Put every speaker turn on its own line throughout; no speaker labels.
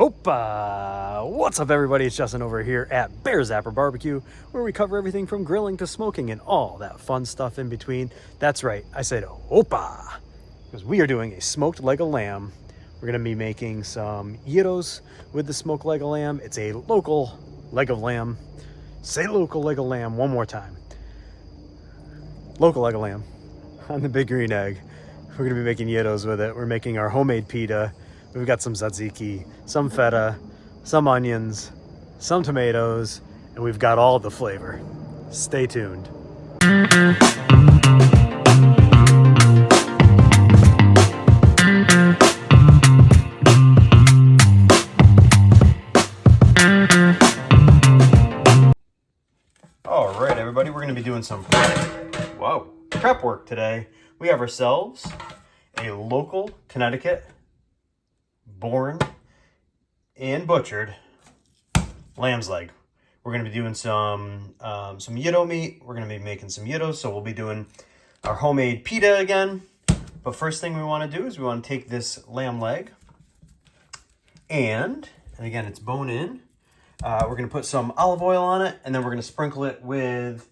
Opa! What's up, everybody? It's Justin over here at BearzapperBBQ, where we cover everything from grilling to smoking and all that fun stuff in between. That's right, I said opa, because we are doing a smoked leg of lamb. We're going to be making some gyros with the smoked leg of lamb. It's a local leg of lamb. Say local leg of lamb one more time. Local leg of lamb on the big green egg. We're going to be making gyros with it. We're making our homemade pita. We've got some tzatziki, some feta, some onions, some tomatoes, and we've got all the flavor. Stay tuned. All right, everybody, we're going to be doing some prep work today. We have ourselves a local Connecticut born and butchered lamb's leg. We're going to be doing some gyro meat. We're going to be making some gyros, so we'll be doing our homemade pita again. But first thing we want to do is we want to take this lamb leg and again, it's bone in. We're going to put some olive oil on it, and then we're going to sprinkle it with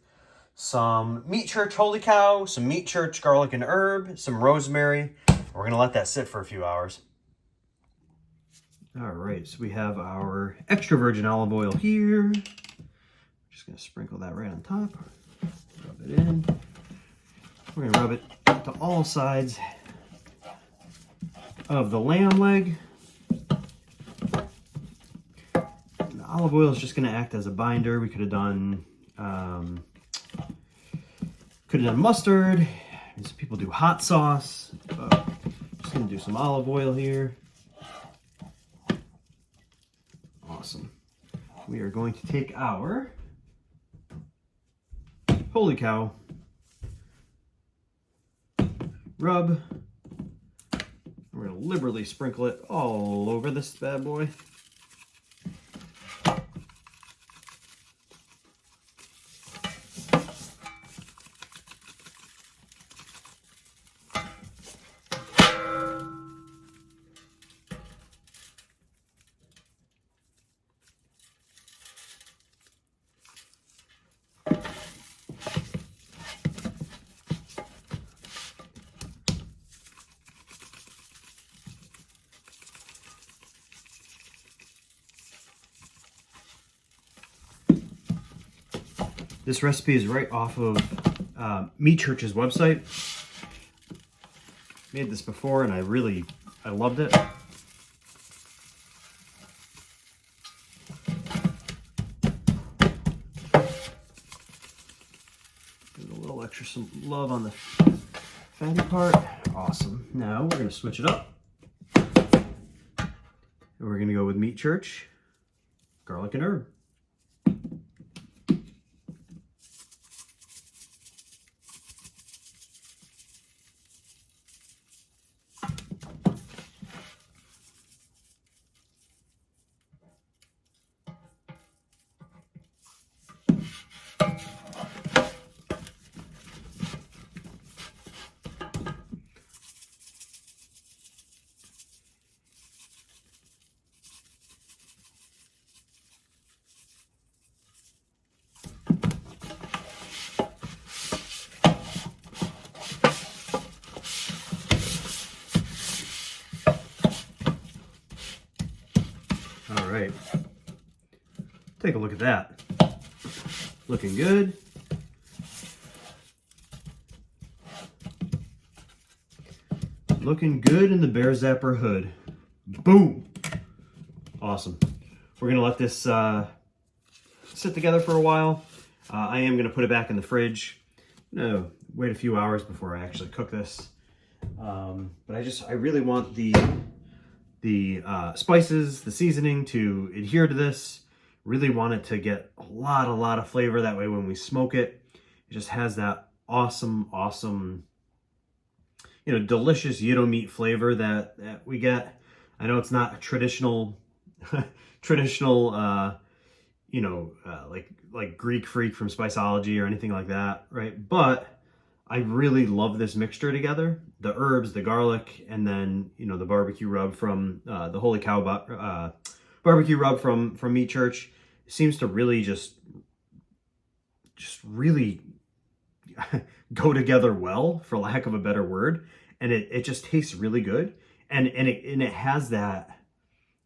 some Meat Church Holy Cow, some Meat Church garlic and herb, some rosemary. We're going to let that sit for a few hours. All right, so we have our extra virgin olive oil here. Just going to sprinkle that right on top. Rub it in. We're going to rub it to all sides of the lamb leg. And the olive oil is just going to act as a binder. We could have done mustard. Some people do hot sauce. Just going to do some olive oil here. Awesome. We are going to take our Holy Cow, rub. We're going to liberally sprinkle it all over this bad boy. This recipe is right off of Meat Church's website. Made this before and I loved it. Give it a little extra some love on the fatty part. Awesome. Now we're going to switch it up. And we're going to go with Meat Church garlic and herb. All right, take a look at that. Looking good. Looking good in the Bear Zapper hood. Boom. Awesome. We're gonna let this sit together for a while. I am gonna put it back in the fridge. No, wait a few hours before I actually cook this. But I really want the spices, the seasoning to adhere to this. Really want it to get a lot of flavor. That way when we smoke it, it just has that awesome, delicious gyro meat flavor that we get. I know it's not a traditional, like Greek Freak from Spiceology or anything like that, right? But I really love this mixture together. The herbs, the garlic, and then, the barbecue rub from the Holy Cow barbecue rub from Meat Church seems to really just really go together well, for lack of a better word. And it just tastes really good. And it has that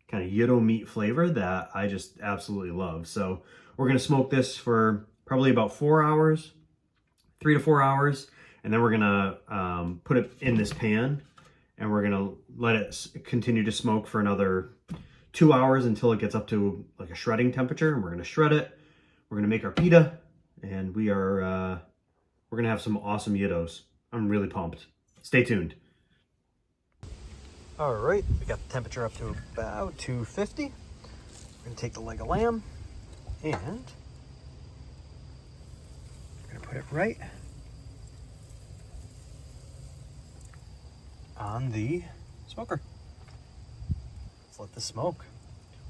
kind of gyro meat flavor that I just absolutely love. So we're going to smoke this for probably about 4 hours, 3 to 4 hours. And then we're going to put it in this pan, and we're going to let it continue to smoke for another 2 hours until it gets up to like a shredding temperature. And we're going to shred it. We're going to make our pita, and we're going to have some awesome gyros. I'm really pumped. Stay tuned. All right, we got the temperature up to about 250. We're going to take the leg of lamb, and we're going to put it right on the smoker. Let's let this smoke.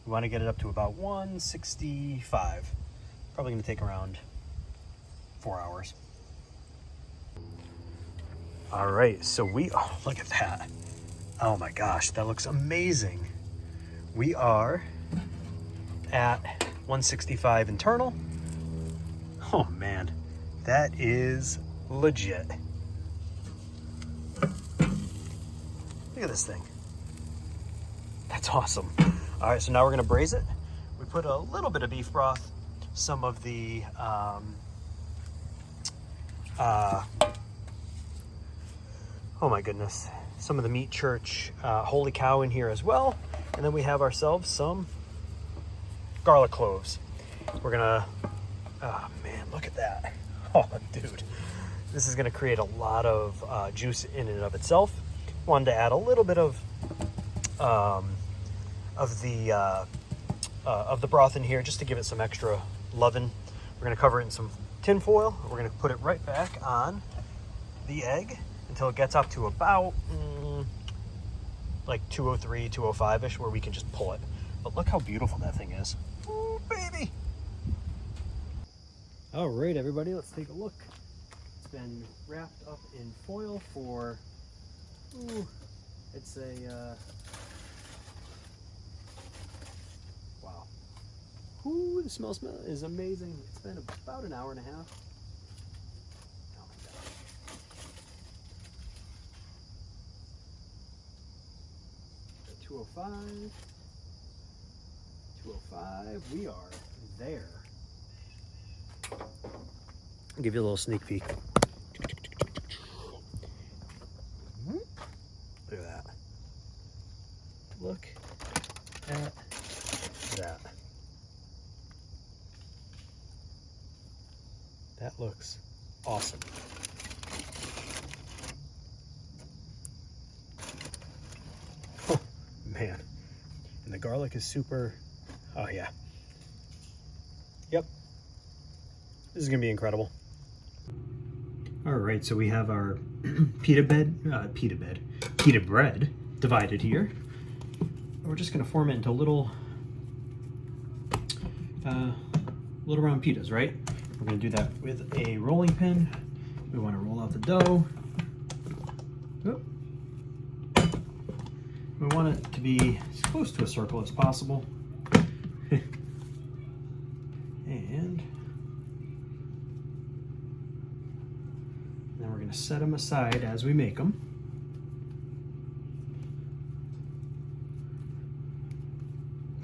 We want to get it up to about 165. Probably going to take around 4 hours. All right, so oh, look at that. Oh my gosh, that looks amazing. We are at 165 internal. Oh man, that is legit. Look at this thing. That's awesome. All right, so now we're gonna braise it. We put a little bit of beef broth, some of the oh my goodness, some of the Meat Church Holy Cow in here as well. And then we have ourselves some garlic cloves. We're gonna, oh man, look at that. Oh dude, this is gonna create a lot of juice in and of itself. Wanted to add a little bit of the broth in here just to give it some extra loving. We're gonna cover it in some tin foil. We're gonna put it right back on the egg until it gets up to about like 203, 205-ish, where we can just pull it. But look how beautiful that thing is. Ooh, baby. All right, everybody, let's take a look. It's been wrapped up in foil for, I'd say, wow. Ooh, the smell is amazing. It's been about an hour and a half. 205, we are there. I'll give you a little sneak peek. Look at that. Look at that. That looks awesome. Man, and the garlic is super, oh yeah. Yep, this is gonna be incredible. All right, so we have our pita bread divided here. We're just gonna form it into little round pitas, right? We're gonna do that with a rolling pin. We wanna roll out the dough. Oop. We want it to be as close to a circle as possible. And then we're going to set them aside as we make them.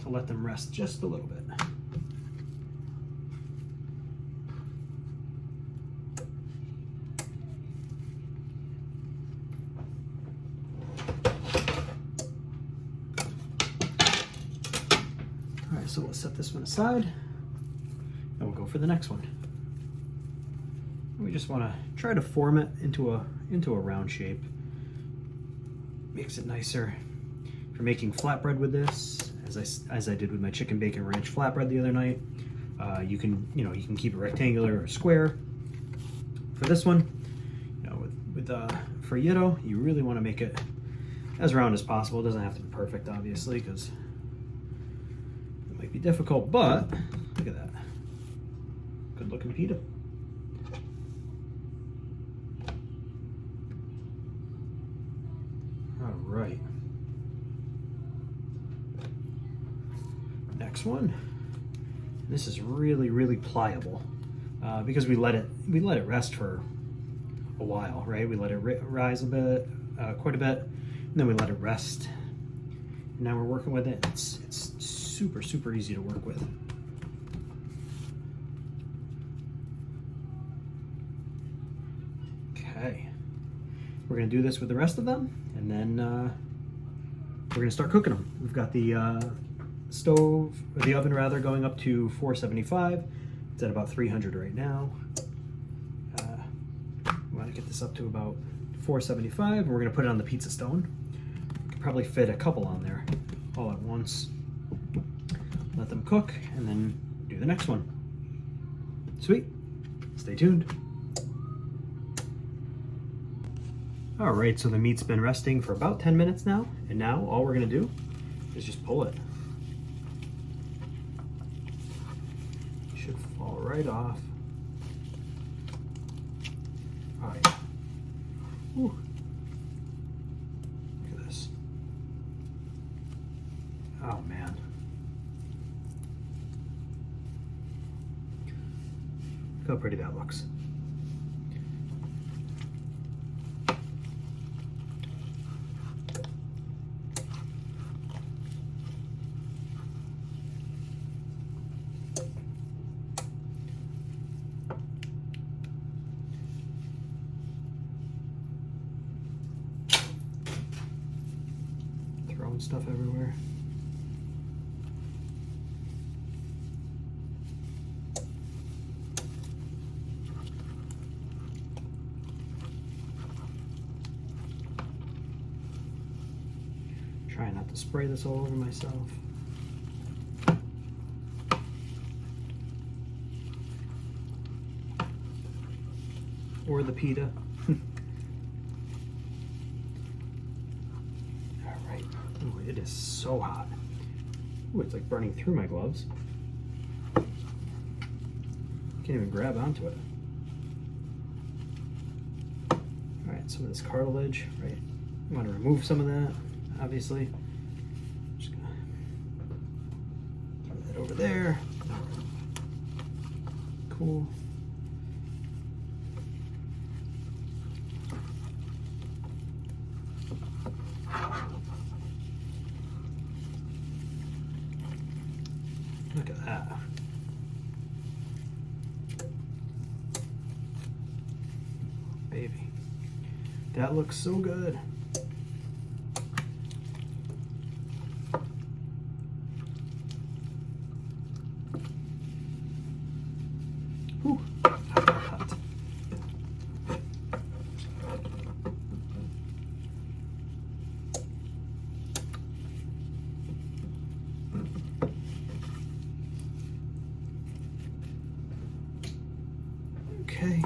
To let them rest just a little bit. So we'll set this one aside, and we'll go for the next one. We just want to try to form it into a round shape. Makes it nicer. For making flatbread with this, as I did with my chicken bacon ranch flatbread the other night, you can keep it rectangular or square. For this one, for gyro, you really want to make it as round as possible. It doesn't have to be perfect, obviously, because might be difficult, but look at that. Good looking pita. All right. next one. This is really, really pliable because we let it rest for a while, right? We let it rise a bit, quite a bit, and then we let it rest. And now we're working with it. It's super, super easy to work with. Okay, we're gonna do this with the rest of them, and then we're gonna start cooking them. We've got the oven rather, going up to 475. It's at about 300 right now. We want to get this up to about 475, and we're gonna put it on the pizza stone. Could probably fit a couple on there all at once. Let them cook, and then do the next one. Sweet. Stay tuned. All right, so the meat's been resting for about 10 minutes now, and now all we're gonna do is just pull it. It should fall right off. All right. Ooh. Look at this. Oh man. Look how pretty that looks. Throwing stuff everywhere. Trying not to spray this all over myself. Or the pita. Alright. Ooh, it is so hot. Ooh, it's like burning through my gloves. Can't even grab onto it. Alright, some of this cartilage, right? I want to remove some of that, obviously. Just gonna throw that over there. Cool. Look at that. Baby. That looks so good. Whew. Hot. Okay.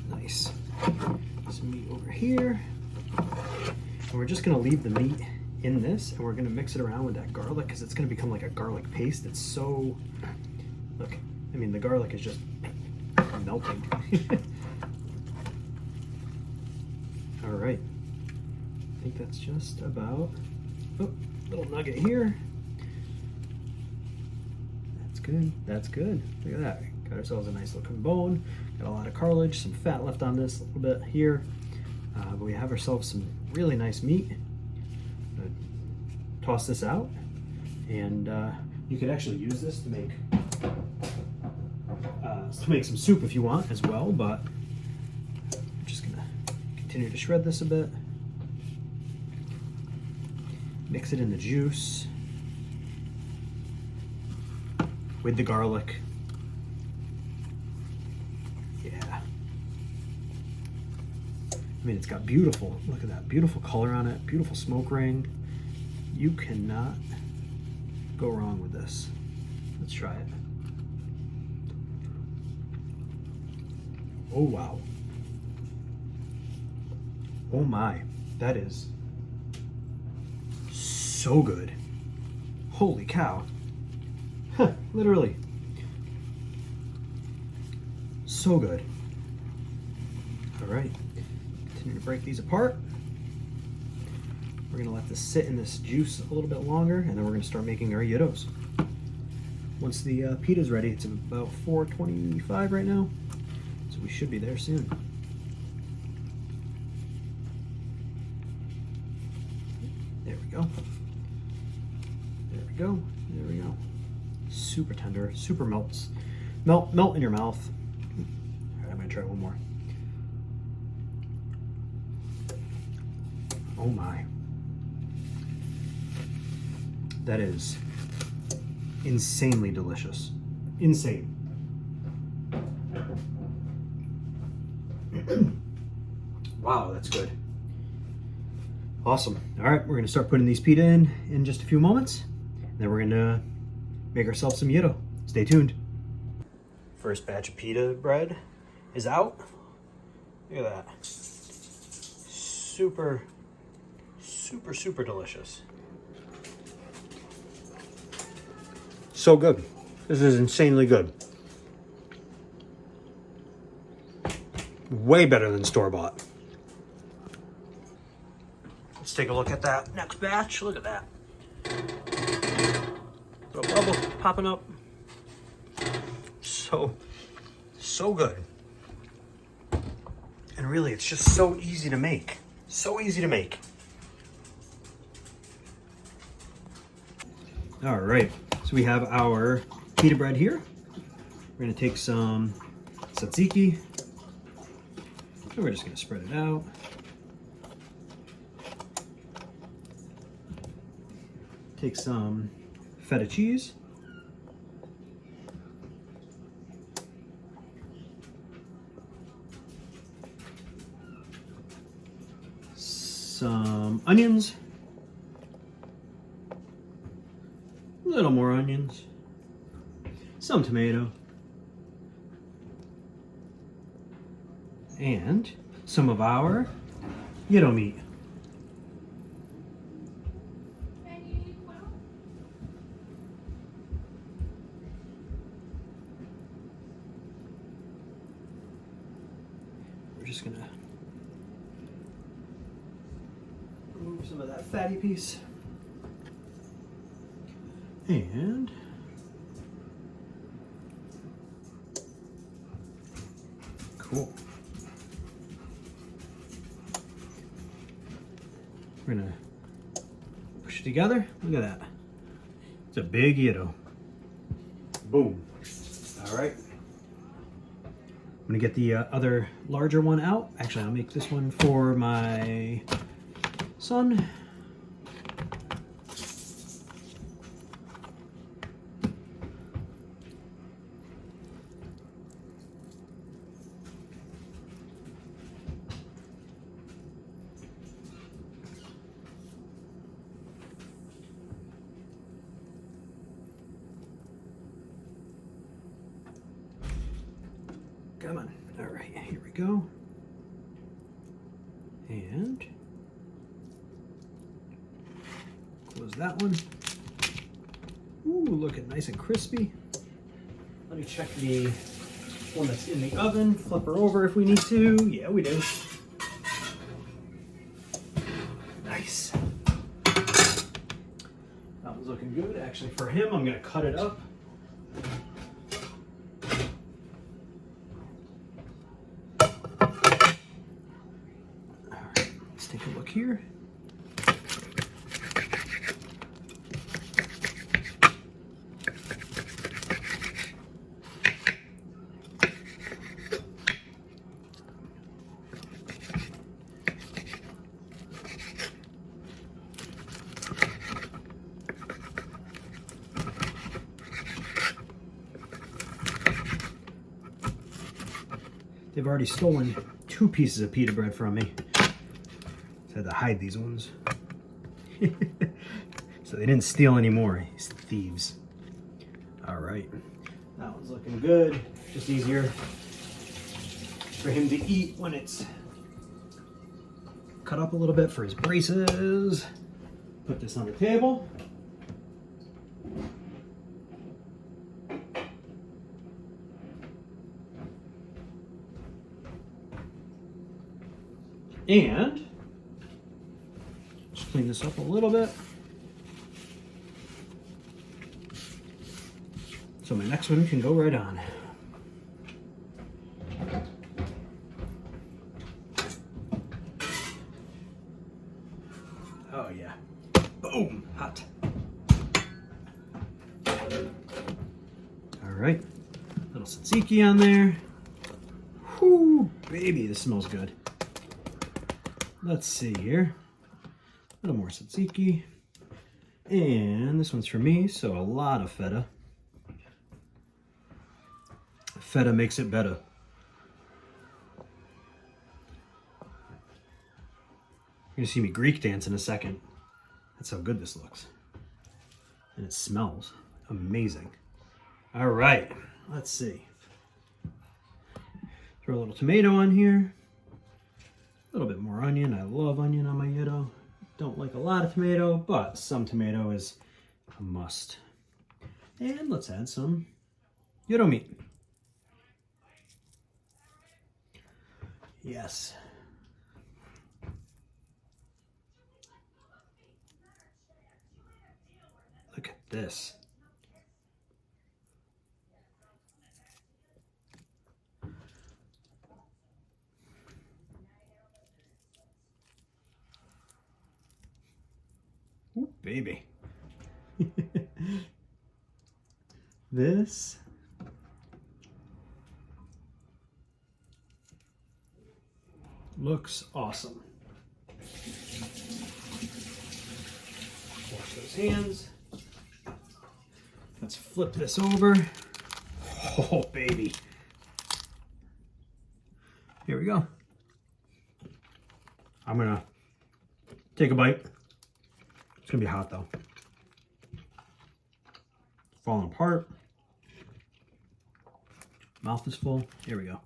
Nice. Some meat over here. And we're just gonna leave the meat in this, and we're gonna mix it around with that garlic because it's gonna become like a garlic paste. It's so, look, I mean, the garlic is just melting. All right, I think that's just about, oh, little nugget here. That's good, that's good. Look at that, got ourselves a nice looking bone. Got a lot of cartilage, some fat left on this, a little bit here. But we have ourselves some really nice meat. Toss this out, and you could actually use this to make some soup if you want as well, but I'm just gonna continue to shred this a bit. Mix it in the juice with the garlic. Yeah. I mean, it's got beautiful, look at that, beautiful color on it, beautiful smoke ring. You cannot go wrong with this. Let's try it. Oh, wow. Oh my, that is so good. Holy cow. Literally. So good. All right, continue to break these apart. We're gonna let this sit in this juice a little bit longer, and then we're gonna start making our gyros. Once the pita is ready, it's about 4:25 right now, so we should be there soon. There we go. There we go. There we go. Super tender, super melts. Melt in your mouth. All right, I'm gonna try one more. Oh my. That is insanely delicious. Insane. Wow, that's good. Awesome. All right, we're gonna start putting these pita in just a few moments. And then we're gonna make ourselves some gyro. Stay tuned. First batch of pita bread is out. Look at that. Super, super, super delicious. So good. This is insanely good. Way better than store-bought. Let's take a look at that next batch. Look at that. Little bubble popping up. So good. And really, it's just so easy to make. So easy to make. All right, so we have our pita bread here. We're gonna take some tzatziki, and we're just gonna spread it out. Take some feta cheese. Some onions. A little more onions. Some tomato. And some of our gyro meat. We're just gonna remove some of that fatty piece. And cool. We're gonna push it together. Look at that. It's a big gyro. Boom. All right. I'm gonna get the other larger one out. Actually, I'll make this one for my son. Come on. All right, here we go. And close that one. Ooh, looking nice and crispy. Let me check the one that's in the oven. Flip her over if we need to. Yeah, we do. Nice. That was looking good. Actually, for him, I'm gonna cut it up. Take a look here. They've already stolen 2 pieces of pita bread from me. So I had to hide these ones. So they didn't steal any more, these thieves. All right, that one's looking good. Just easier for him to eat when it's cut up a little bit for his braces. Put this on the table. And just clean this up a little bit. So my next one can go right on. Oh yeah. Boom, hot. All right, little tzatziki on there. Whoo, baby, this smells good. Let's see here. A little more tzatziki. And this one's for me, so a lot of feta. Feta makes it better. You're gonna see me Greek dance in a second. That's how good this looks. And it smells amazing. All right, let's see. Throw a little tomato on here. A little bit more onion. I love onion on my gyro. Don't like a lot of tomato, but some tomato is a must. And let's add some gyro meat. Yes. Look at this. Ooh, baby. This looks awesome. Wash those hands. Let's flip this over. Oh, baby. Here we go. I'm gonna take a bite. It's gonna be hot though. Falling apart. Mouth is full. Here we go.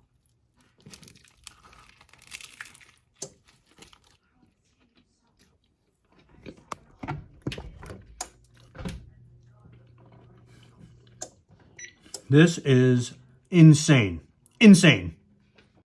This is insane. Insane.